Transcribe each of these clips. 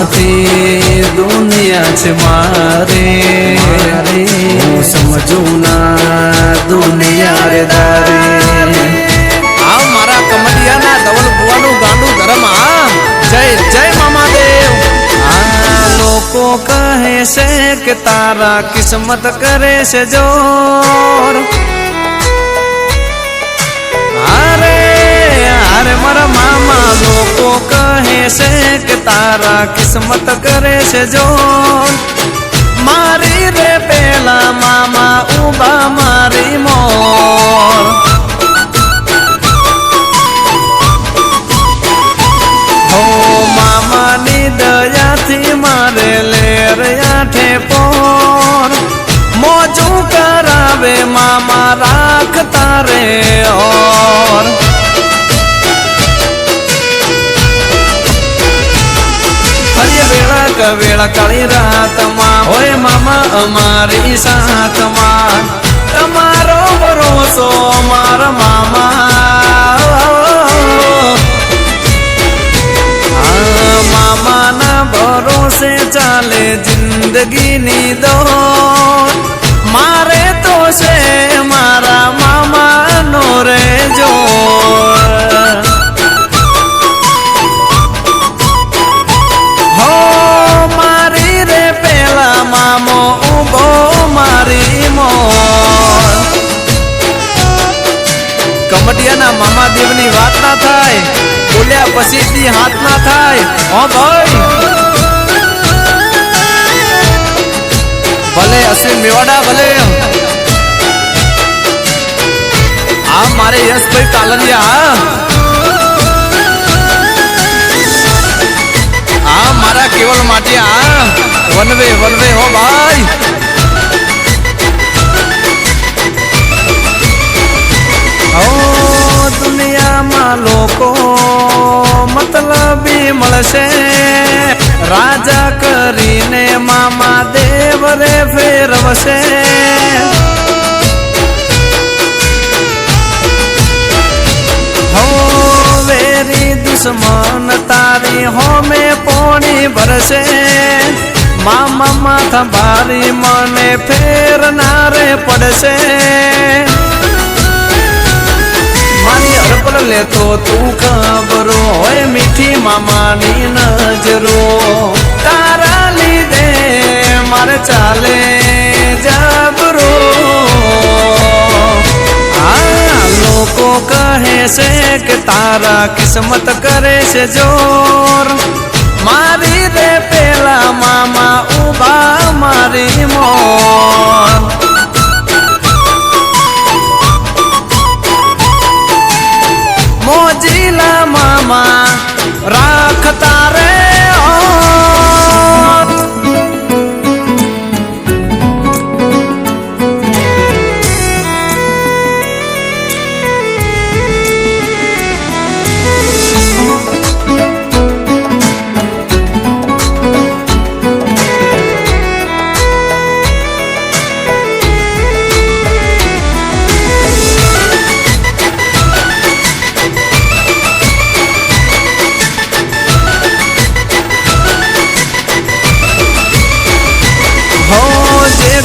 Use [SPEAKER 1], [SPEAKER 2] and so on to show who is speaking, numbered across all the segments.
[SPEAKER 1] મામાથી દુનિયા છે મારે હું સમજું ના દુનિયા રે દારે આ મારા કમડિયાના ધવલ ભુવાનું ગાંડું ધર્મ જય જય મામાદેવ આ લોકો કહે છે કે તારા કિસ્મત કરે છે જોર અરે મારા મામા લોકો કહે છે કે તારા કિસ્મત કરે છે જોર મારી રે પેલા મામા ઉભા મારી મોર હો મામાની દયાથી મારે લેર આઠે પોર મોજું કરાવે મામા રાખતા રે ઓર વેળા કાળી રાતમાં હોય મામા અમારી સાથમાં તમારો ભરોસો મારા મામા મામાના ભરોસે ચાલે જિંદગીની દોર મારે તો છે મારા મામાનો રે જોર મામો ઉભો મારી મોર કમડિયાના મામા દેવની વાત ના થાય બોલ્યા પછી હાથ ના થાય ઓ ભાઈ ભલે અશ્વિન મેવાડા ભલે આ મારે યશભાઈ કાલરિયા આ મારા કેવલ માટે વનવે વનવે હો ભાઈ ઓ દુનિયામાં લોકો મતલબી મળશે રાજા કરીને મામા દેવ રે ફેરવશે હો વેરી દુશ્મન તારી હોમે પોણી ભરશે મામા માથા ભારી મને ફેરનારે પડશે મારી અડપડ લેતો તું ખબરો હોય મીઠી મામાની નજરો તારા લીધે મારે ચાલે જબરો આ લોકો કહે છે કે તારા કિસ્મત કરે છે જોર મારી રે પેલા મામા ઉભા મારી મોર મોજીલા મામા રાખતા રે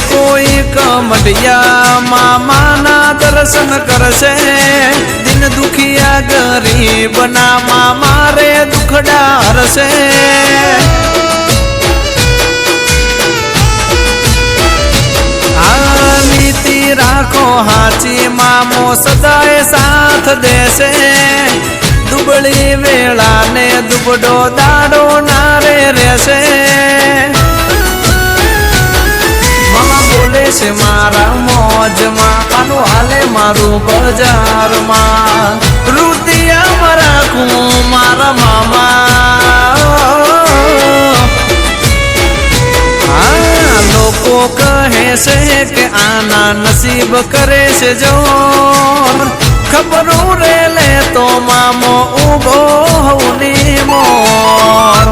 [SPEAKER 1] કોઈ કમડિયા મામાના દર્શન કરશે દિન દુખિયા ગરીબના મામા રે દુખડા હરશે આ નીતિ રાખો હાચી મામો સદાય સાથ દેશે દુબળી વેળાને દુબડો દાડો નારે રહેશે બોલે છે મારા મોજમાં આનું હાલે મારું બજારમાં રૂતિયા રાખું મારા મામા આ લોકો કહે છે કે આના નસીબ કરે છે જોર ખબરું રે લે તો મામો ઉભો હોની મોર